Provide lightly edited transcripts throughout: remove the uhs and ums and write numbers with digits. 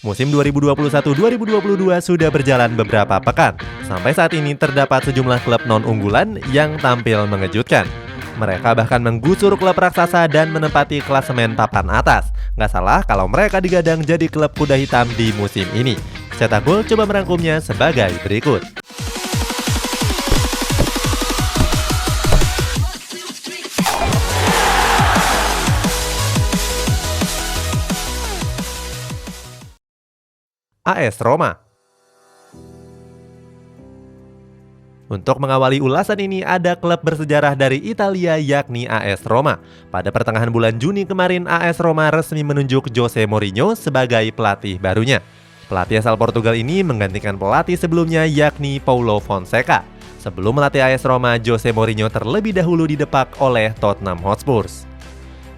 Musim 2021-2022 sudah berjalan beberapa pekan. Sampai saat ini terdapat sejumlah klub non-unggulan yang tampil mengejutkan. Mereka bahkan menggusur klub raksasa dan menempati klasemen papan atas. Nggak salah kalau mereka digadang jadi klub kuda hitam di musim ini. Cetak Gol coba merangkumnya sebagai berikut. AS Roma. Untuk mengawali ulasan ini ada klub bersejarah dari Italia yakni AS Roma. Pada pertengahan bulan Juni kemarin AS Roma resmi menunjuk Jose Mourinho sebagai pelatih barunya. Pelatih asal Portugal ini menggantikan pelatih sebelumnya yakni Paulo Fonseca. Sebelum melatih AS Roma, Jose Mourinho terlebih dahulu didepak oleh Tottenham Hotspur.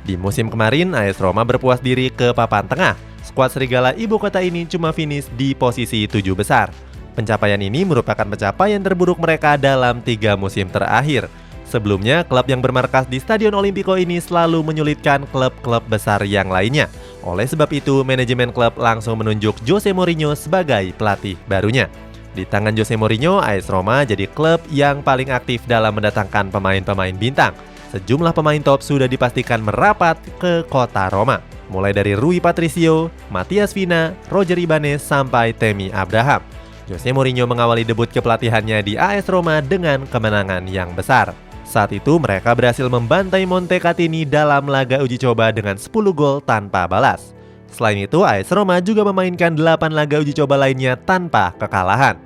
Di musim kemarin AS Roma berpuas diri ke papan tengah. Skuad serigala ibu kota ini cuma finish di posisi 7 besar. Pencapaian ini merupakan pencapaian terburuk mereka dalam 3 musim terakhir. Sebelumnya, klub yang bermarkas di Stadion Olimpico ini selalu menyulitkan klub-klub besar yang lainnya. Oleh sebab itu, manajemen klub langsung menunjuk Jose Mourinho sebagai pelatih barunya. Di tangan Jose Mourinho, AS Roma jadi klub yang paling aktif dalam mendatangkan pemain-pemain bintang. Sejumlah pemain top sudah dipastikan merapat ke kota Roma. Mulai dari Rui Patricio, Matias Vina, Roger Ibanez, sampai Tammy Abraham. Jose Mourinho mengawali debut kepelatihannya di AS Roma dengan kemenangan yang besar. Saat itu mereka berhasil membantai Montecatini dalam laga uji coba dengan 10 gol tanpa balas. Selain itu, AS Roma juga memainkan 8 laga uji coba lainnya tanpa kekalahan.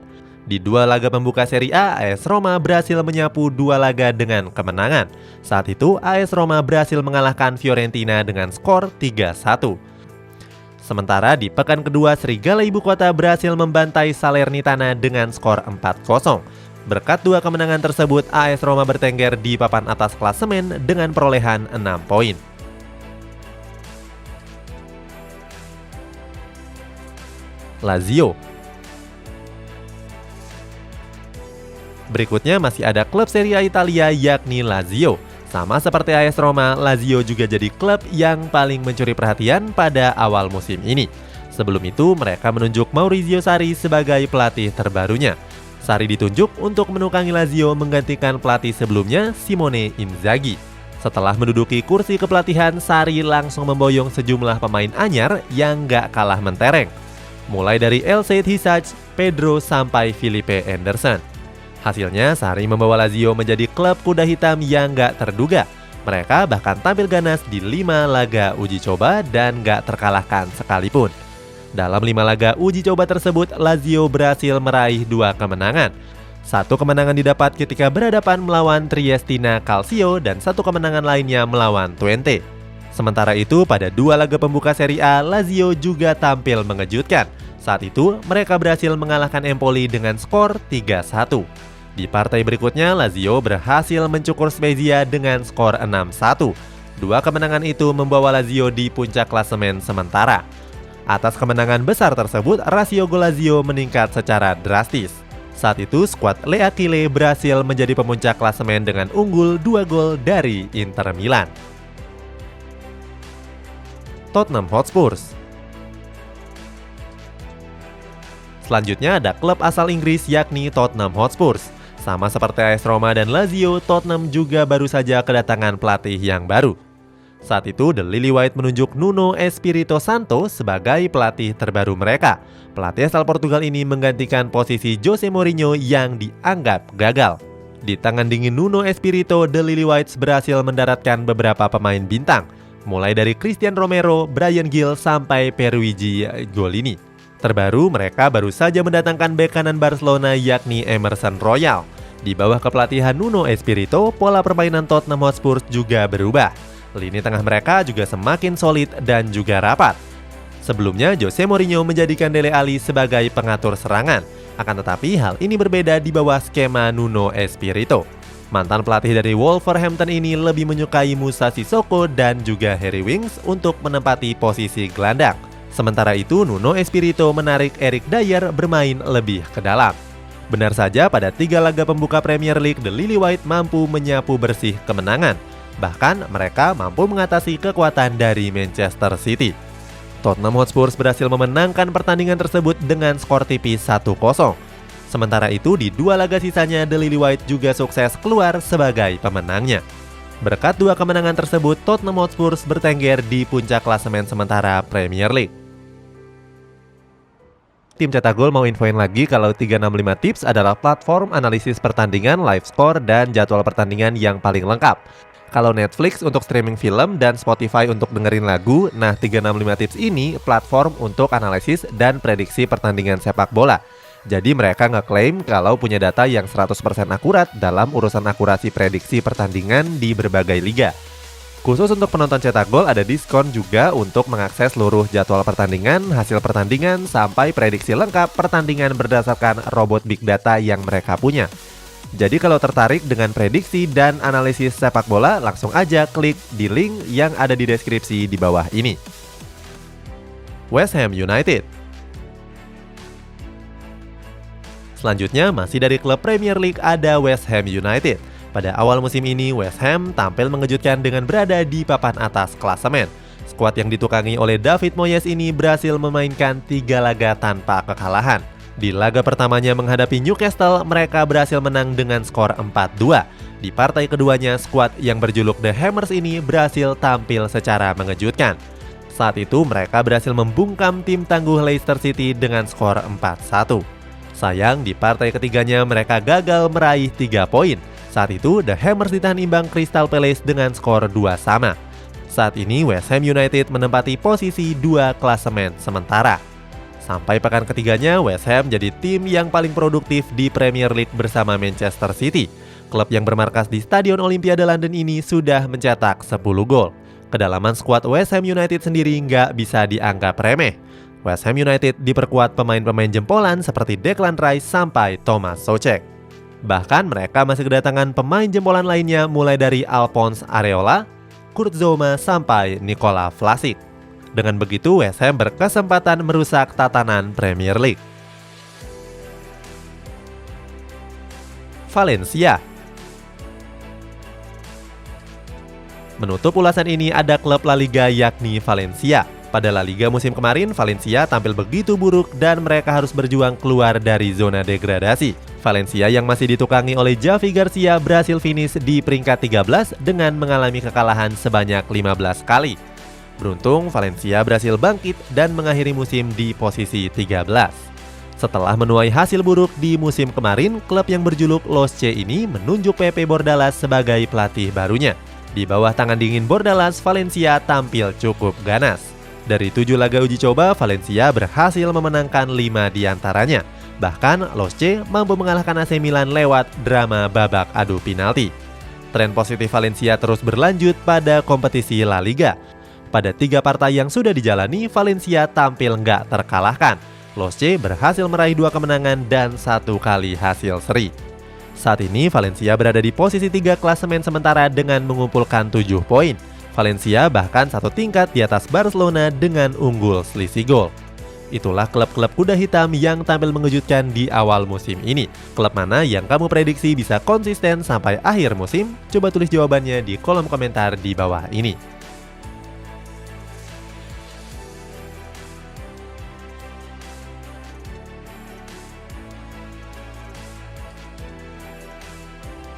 Di 2 laga pembuka Serie A, AS Roma berhasil menyapu 2 laga dengan kemenangan. Saat itu, AS Roma berhasil mengalahkan Fiorentina dengan skor 3-1. Sementara di pekan kedua, serigala ibu kota berhasil membantai Salernitana dengan skor 4-0. Berkat 2 kemenangan tersebut, AS Roma bertengger di papan atas klasemen dengan perolehan 6 poin. Lazio. Berikutnya masih ada klub Serie A Italia yakni Lazio. Sama seperti AS Roma, Lazio juga jadi klub yang paling mencuri perhatian pada awal musim ini. Sebelum itu, mereka menunjuk Maurizio Sarri sebagai pelatih terbarunya. Sarri ditunjuk untuk menukangi Lazio menggantikan pelatih sebelumnya, Simone Inzaghi. Setelah menduduki kursi kepelatihan, Sarri langsung memboyong sejumlah pemain anyar yang gak kalah mentereng. Mulai dari El Said Hissaj, Pedro, sampai Filipe Anderson. Hasilnya, Sarri membawa Lazio menjadi klub kuda hitam yang gak terduga. Mereka bahkan tampil ganas di 5 laga uji coba dan gak terkalahkan sekalipun. Dalam 5 laga uji coba tersebut, Lazio berhasil meraih 2 kemenangan. 1 kemenangan didapat ketika berhadapan melawan Triestina Calcio dan 1 kemenangan lainnya melawan Twente. Sementara itu, pada 2 laga pembuka Serie A, Lazio juga tampil mengejutkan. Saat itu, mereka berhasil mengalahkan Empoli dengan skor 3-1. Di partai berikutnya, Lazio berhasil mencukur Spezia dengan skor 6-1. 2 kemenangan itu membawa Lazio di puncak klasemen sementara. Atas kemenangan besar tersebut, rasio gol Lazio meningkat secara drastis. Saat itu, skuad Le Aquile berhasil menjadi pemuncak klasemen dengan unggul 2 gol dari Inter Milan. Tottenham Hotspur. Selanjutnya ada klub asal Inggris yakni Tottenham Hotspur. Sama seperti AS Roma dan Lazio, Tottenham juga baru saja kedatangan pelatih yang baru. Saat itu, The Lily White menunjuk Nuno Espirito Santo sebagai pelatih terbaru mereka. Pelatih asal Portugal ini menggantikan posisi Jose Mourinho yang dianggap gagal. Di tangan dingin Nuno Espirito, The Lily Whites berhasil mendaratkan beberapa pemain bintang, mulai dari Christian Romero, Bryan Gil, sampai Pierluigi Golini. Terbaru, mereka baru saja mendatangkan bek kanan Barcelona yakni Emerson Royal. Di bawah kepelatihan Nuno Espirito, pola permainan Tottenham Hotspur juga berubah. Lini tengah mereka juga semakin solid dan juga rapat. Sebelumnya, Jose Mourinho menjadikan Dele Alli sebagai pengatur serangan. Akan tetapi, hal ini berbeda di bawah skema Nuno Espirito. Mantan pelatih dari Wolverhampton ini lebih menyukai Moussa Sissoko dan juga Harry Winks untuk menempati posisi gelandang. Sementara itu, Nuno Espirito menarik Eric Dier bermain lebih ke dalam. Benar saja, pada 3 laga pembuka Premier League, The Lily White mampu menyapu bersih kemenangan. Bahkan, mereka mampu mengatasi kekuatan dari Manchester City. Tottenham Hotspur berhasil memenangkan pertandingan tersebut dengan skor tipis 1-0. Sementara itu di 2 laga sisanya The Lily White juga sukses keluar sebagai pemenangnya. Berkat 2 kemenangan tersebut, Tottenham Hotspur bertengger di puncak klasemen sementara Premier League. Tim Cetak Gol mau infoin lagi kalau 365 Tips adalah platform analisis pertandingan, live score, dan jadwal pertandingan yang paling lengkap. Kalau Netflix untuk streaming film dan Spotify untuk dengerin lagu, nah 365 Tips ini platform untuk analisis dan prediksi pertandingan sepak bola. Jadi mereka ngeklaim kalau punya data yang 100% akurat dalam urusan akurasi prediksi pertandingan di berbagai liga. Khusus untuk penonton Cetak Gol ada diskon juga untuk mengakses seluruh jadwal pertandingan, hasil pertandingan, sampai prediksi lengkap pertandingan berdasarkan robot big data yang mereka punya. Jadi kalau tertarik dengan prediksi dan analisis sepak bola, langsung aja klik di link yang ada di deskripsi di bawah ini. West Ham United. Selanjutnya masih dari klub Premier League ada West Ham United. Pada awal musim ini, West Ham tampil mengejutkan dengan berada di papan atas klasemen. Skuad yang ditukangi oleh David Moyes ini berhasil memainkan 3 laga tanpa kekalahan. Di laga pertamanya menghadapi Newcastle, mereka berhasil menang dengan skor 4-2. Di partai keduanya, skuad yang berjuluk The Hammers ini berhasil tampil secara mengejutkan. Saat itu mereka berhasil membungkam tim tangguh Leicester City dengan skor 4-1. Sayang, di partai ketiganya mereka gagal meraih 3 poin. Saat itu, The Hammers ditahan imbang Crystal Palace dengan skor 2-2. Saat ini, West Ham United menempati posisi 2 klasemen sementara. Sampai pekan ketiganya, West Ham jadi tim yang paling produktif di Premier League bersama Manchester City. Klub yang bermarkas di Stadion Olimpiade London ini sudah mencetak 10 gol. Kedalaman skuad West Ham United sendiri nggak bisa dianggap remeh. West Ham United diperkuat pemain-pemain jempolan seperti Declan Rice sampai Thomas Soucek. Bahkan mereka masih kedatangan pemain jempolan lainnya mulai dari Alphonse Areola, Kurt Zouma sampai Nikola Vlasic. Dengan begitu West Ham berkesempatan merusak tatanan Premier League. Valencia. Menutup ulasan ini ada klub La Liga yakni Valencia. Pada La Liga musim kemarin, Valencia tampil begitu buruk dan mereka harus berjuang keluar dari zona degradasi. Valencia yang masih ditukangi oleh Javi Garcia berhasil finish di peringkat 13 dengan mengalami kekalahan sebanyak 15 kali. Beruntung, Valencia berhasil bangkit dan mengakhiri musim di posisi 13. Setelah menuai hasil buruk di musim kemarin, klub yang berjuluk Los C ini menunjuk Pepe Bordalas sebagai pelatih barunya. Di bawah tangan dingin Bordalas, Valencia tampil cukup ganas. Dari 7 laga uji coba, Valencia berhasil memenangkan 5 diantaranya. Bahkan, Los C mampu mengalahkan AC Milan lewat drama babak adu penalti. Tren positif Valencia terus berlanjut pada kompetisi La Liga. Pada 3 partai yang sudah dijalani, Valencia tampil nggak terkalahkan. Los C berhasil meraih 2 kemenangan dan 1 kali hasil seri. Saat ini, Valencia berada di posisi 3 klasemen sementara dengan mengumpulkan 7 poin. Valencia bahkan 1 tingkat di atas Barcelona dengan unggul selisih gol. Itulah klub-klub kuda hitam yang tampil mengejutkan di awal musim ini. Klub mana yang kamu prediksi bisa konsisten sampai akhir musim? Coba tulis jawabannya di kolom komentar di bawah ini.